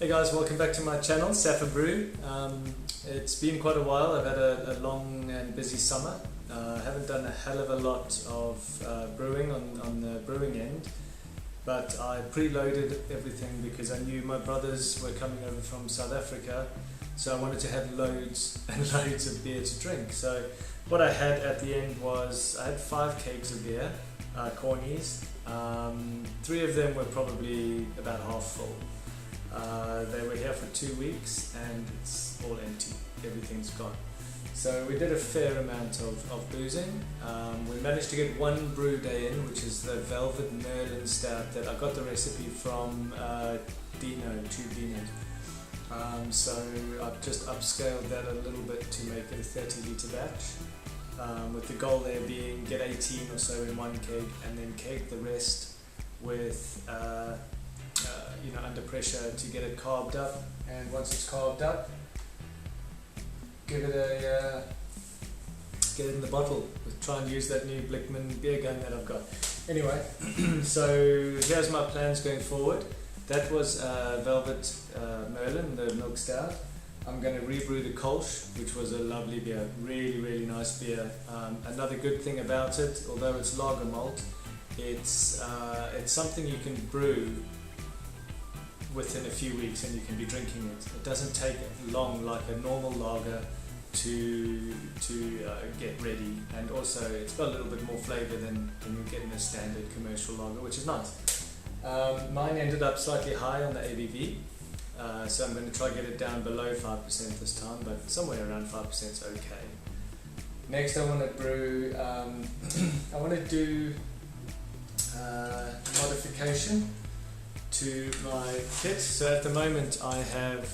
Hey guys, welcome back to my channel, Safa Brew. It's been quite a while. I've had a long and busy summer. I haven't done a hell of a lot of brewing on the brewing end, but I preloaded everything because I knew my brothers were coming over from South Africa, so I wanted to have loads and loads of beer to drink. So what I had at the end was, I had 5 kegs of beer, cornies. 3 of them were probably about half full. They were here for 2 weeks and it's all empty, everything's gone. So we did a fair amount of boozing. We managed to get 1 brew day in, which is the Velvet Merlin Stout that I got the recipe from Tube Dino. So I've just upscaled that a little bit to make it a 30 litre batch, with the goal there being get 18 or so in 1 keg and then keg the rest with under pressure to get it carved up, and once it's carved up, give it get it in the bottle. We'll try and use that new Blickman beer gun that I've got. Anyway, so here's my plans going forward. That was Velvet Merlin, the milk stout. I'm going to rebrew the Kolsch, which was a lovely beer, really nice beer. Another good thing about it, although it's lager malt, it's something you can brew within a few weeks and you can be drinking it. It doesn't take long like a normal lager to get ready, and also it's got a little bit more flavour than you get in a standard commercial lager, which is nice. Mine ended up slightly high on the ABV, so I'm going to try to get it down below 5% this time, but somewhere around 5% is okay. Next I want to brew, I want to do modification to my kit. So at the moment I have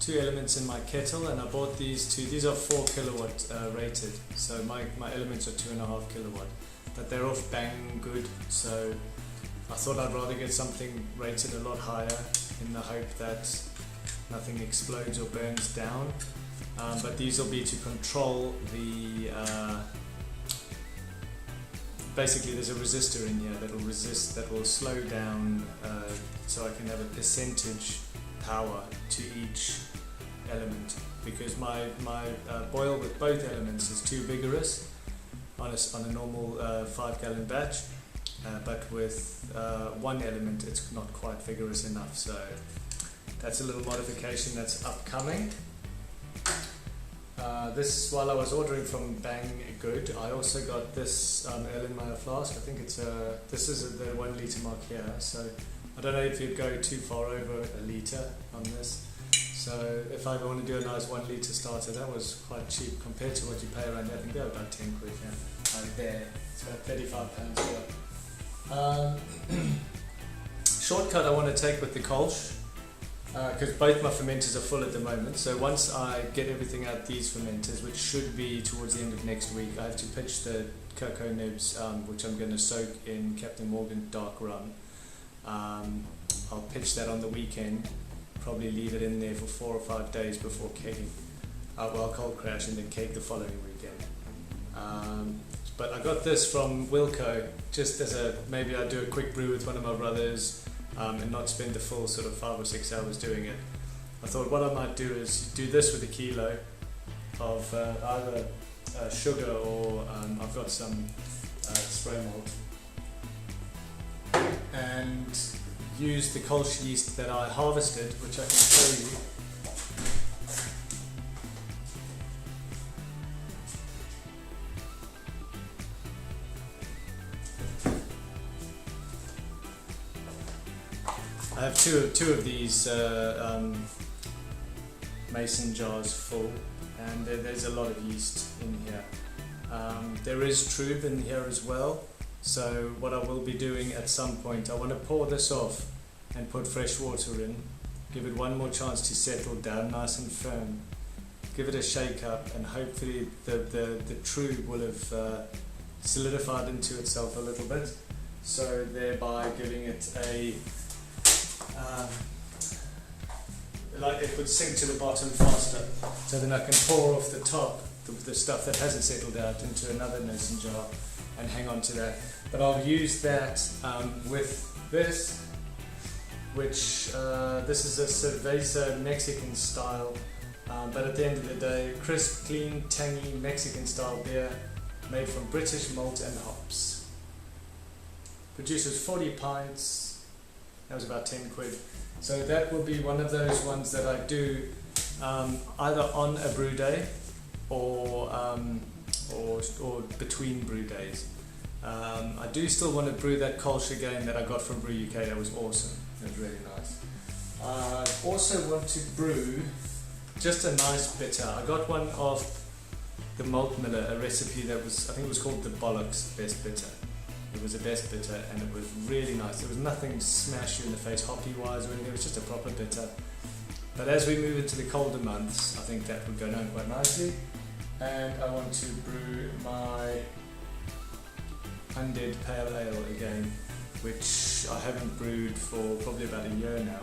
2 elements in my kettle, and I bought these 2. These are 4 kilowatt rated, so my elements are 2.5 kilowatt, but they're off bang good, so I thought I'd rather get something rated a lot higher in the hope that nothing explodes or burns down. But these will be to control the basically there's a resistor in here that will slow down, so I can have a percentage power to each element, because my boil with both elements is too vigorous on a normal 5-gallon batch, but with 1 element it's not quite vigorous enough, so that's a little modification that's upcoming. This, while I was ordering from Bang Good, I also got this Erlenmeyer flask. I think this is the 1 litre mark here, so I don't know if you'd go too far over a litre on this. So if I want to do a nice 1 litre starter, that was quite cheap compared to what you pay around here. I think they're about 10 quid now. There, it's about £35 here. Shortcut I want to take with the Kolsch, because both my fermenters are full at the moment. So once I get everything out these fermenters, which should be towards the end of next week, I have to pitch the cocoa nibs, which I'm going to soak in Captain Morgan dark rum. I'll pitch that on the weekend, probably leave it in there for 4 or 5 days before kegging. Well, cold crash and then keg the following weekend. But I got this from Wilco, just as maybe I'd do a quick brew with one of my brothers, and not spend the full sort of 5 or 6 hours doing it. I thought what I might do is do this with a kilo of either sugar or I've got some spray malt, and use the Kolsch yeast that I harvested, which I can show you. I have two of these mason jars full, and there's a lot of yeast in here. There is Trube in here as well, so what I will be doing at some point, I want to pour this off and put fresh water in, give it 1 more chance to settle down nice and firm, give it a shake up, and hopefully the Trube will have solidified into itself a little bit, so thereby giving it a like it would sink to the bottom faster, so then I can pour off the top the stuff that hasn't settled out into another mason jar and hang on to that. But I'll use that with this, which this is a cerveza Mexican style, but at the end of the day, crisp, clean, tangy Mexican style beer made from British malt and hops. Produces 40 pints, that was about 10 quid. So that will be one of those ones that I do either on a brew day or between brew days. I do still want to brew that Kolsch again that I got from Brew UK. That was awesome. It was really nice. I also want to brew just a nice bitter. I got one off the Malt Miller, a recipe that was, I think it was called the Bollocks Best Bitter. It was a best bitter and it was really nice. There was nothing to smash you in the face hoppy wise or anything. It was just a proper bitter. But as we move into the colder months, I think that would go down quite nicely. And I want to brew my Undead Pale Ale again, which I haven't brewed for probably about a year now,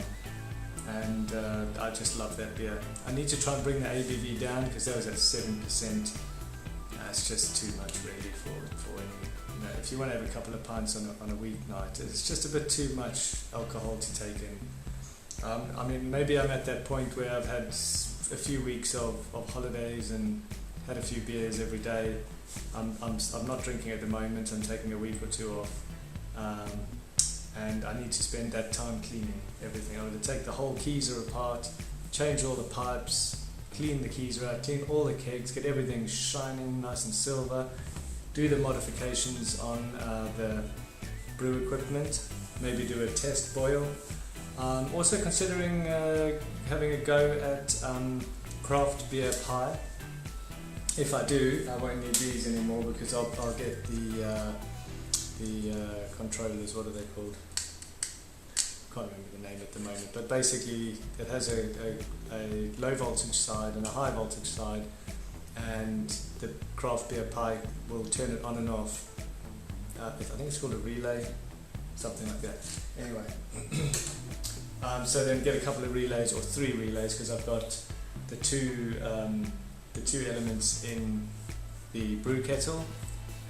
and I just love that beer. I need to try and bring the ABV down because that was at 7%. It's just too much really for any, you know, if you want to have a couple of pints on a weeknight, it's just a bit too much alcohol to take in. I mean, maybe I'm at that point where I've had a few weeks of holidays and had a few beers every day. I'm not drinking at the moment. I'm taking a week or two off, and I need to spend that time cleaning everything. I want to take the whole keezer apart, change all the pipes, clean the keezer out, clean all the kegs, get everything shining nice and silver, do the modifications on the brew equipment, maybe do a test boil. Also considering having a go at craft beer pie. If I do, I won't need these anymore because I'll get the controllers. What are they called? Can't remember the name at the moment. But basically, it has a low voltage side and a high voltage side, and the craft beer pie will turn it on and off. I think it's called a relay, something like that. Anyway, so then get a couple of relays or 3 relays because I've got the two elements in the brew kettle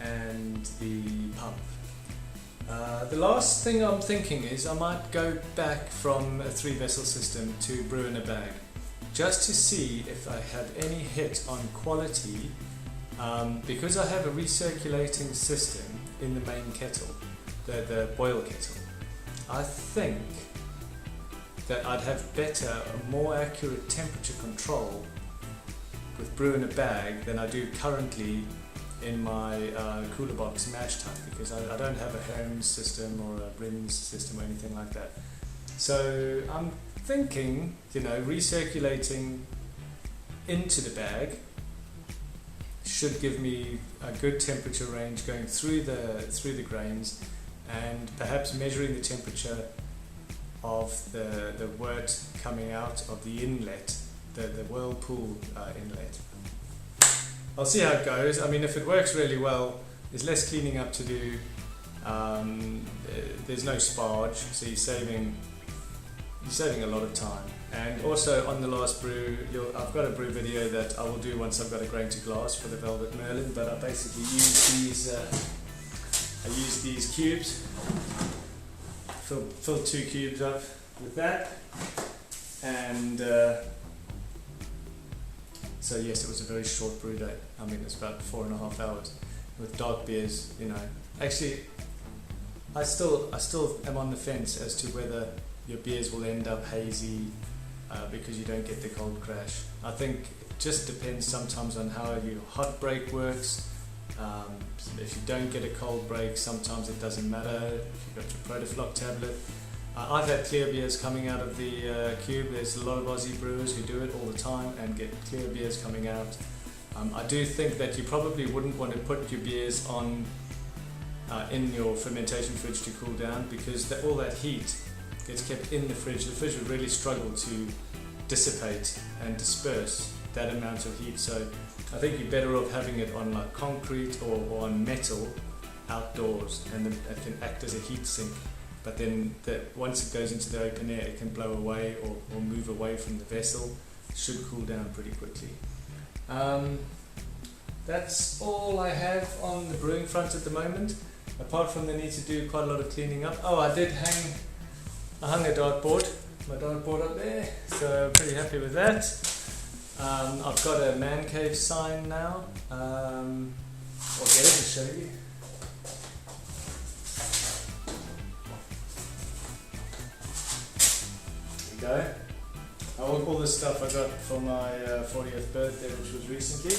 and the pump. The last thing I'm thinking is I might go back from a 3-vessel system to brew in a bag, just to see if I have any hit on quality, because I have a recirculating system in the main kettle, the boil kettle. I think that I'd have better, more accurate temperature control with brew in a bag than I do currently in my cooler box mash tun, because I don't have a Hermes system or a Rins system or anything like that. So I'm thinking, you know, recirculating into the bag should give me a good temperature range going through the grains, and perhaps measuring the temperature of the wort coming out of the inlet, the whirlpool inlet. I'll see how it goes. I mean, if it works really well, there's less cleaning up to do. There's no sparge, so you're saving a lot of time. And also on the last brew, I've got a brew video that I will do once I've got a grain to glass for the Velvet Merlin. But I basically use these cubes. Fill 2 cubes up with that, and so yes, it was a very short brew day. I mean, it's about 4.5 hours with dark beers. You know, actually, I still am on the fence as to whether your beers will end up hazy because you don't get the cold crash. I think it just depends sometimes on how your hot break works. If you don't get a cold break, sometimes it doesn't matter if you've got your Protafloc tablet. I've had clear beers coming out of the cube. There's a lot of Aussie brewers who do it all the time and get clear beers coming out. I do think that you probably wouldn't want to put your beers on in your fermentation fridge to cool down, because all that heat gets kept in the fridge. The fridge would really struggle to dissipate and disperse that amount of heat. So I think you're better off having it on like concrete or on metal outdoors, and then it can act as a heat sink. But then once it goes into the open air, it can blow away or move away from the vessel. It should cool down pretty quickly. That's all I have on the brewing front at the moment, apart from the need to do quite a lot of cleaning up. Oh, I I hung a dartboard, my dartboard up there, so I'm pretty happy with that. I've got a man cave sign now. I'll get it and show you. There we go. All this stuff I got for my 40th birthday, which was recently.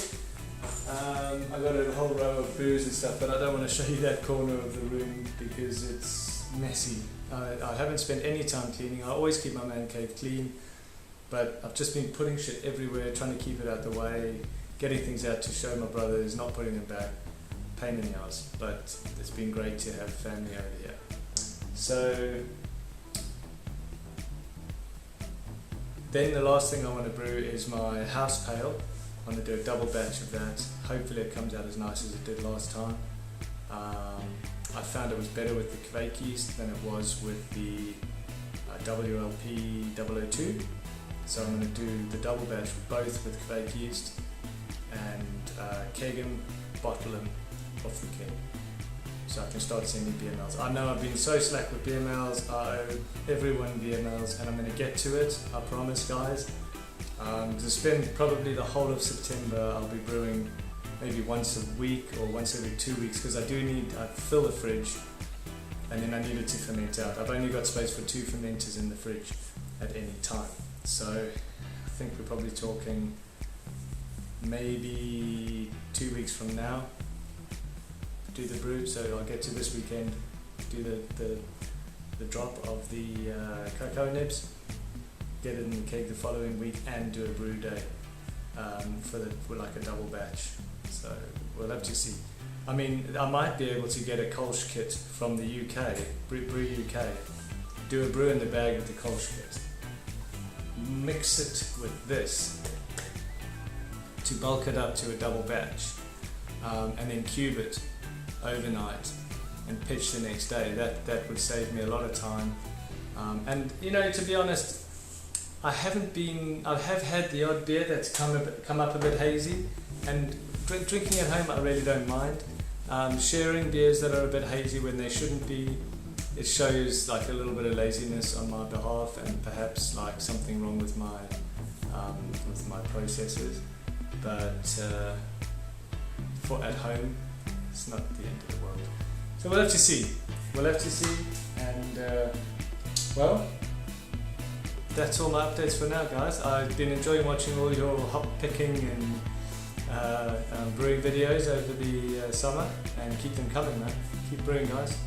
I got a whole row of brews and stuff, but I don't want to show you that corner of the room because it's messy. I haven't spent any time cleaning. I always keep my man cave clean, but I've just been putting shit everywhere, trying to keep it out the way, getting things out to show my brothers, not putting them back. Pain in the ass, but it's been great to have family over here. So then the last thing I want to brew is my house pale. I want to do a double batch of that. Hopefully it comes out as nice as it did last time. I found it was better with the Kvake yeast than it was with the WLP002. So I'm going to do the double batch both with Kvake yeast and keg them, bottle them off the keg. So I can start sending BMLs. I know I've been so slack with BMLs, I owe everyone BMLs and I'm going to get to it, I promise guys. To spend probably the whole of September I'll be brewing maybe once a week or once every 2 weeks because I fill the fridge and then I need it to ferment out. I've only got space for 2 fermenters in the fridge at any time. So I think we're probably talking maybe 2 weeks from now do the brew, so I'll get to this weekend, do the drop of the cocoa nibs, get it in the keg the following week and do a brew day for like a double batch. So we'll have to see. I mean, I might be able to get a Kolsch kit from the UK, Brew UK, do a brew in the bag with the Kolsch kit, mix it with this to bulk it up to a double batch, and then cube it overnight and pitch the next day. That would save me a lot of time. And you know, to be honest, I have had the odd beer that's come up a bit hazy, and drinking at home I really don't mind. Sharing beers that are a bit hazy when they shouldn't be, it shows like a little bit of laziness on my behalf and perhaps like something wrong with my processes. But for at home, it's not the end of the world. So we'll have to see. And well, that's all my updates for now, guys. I've been enjoying watching all your hop picking and brewing videos over the summer, and keep them coming, man. Keep brewing, guys.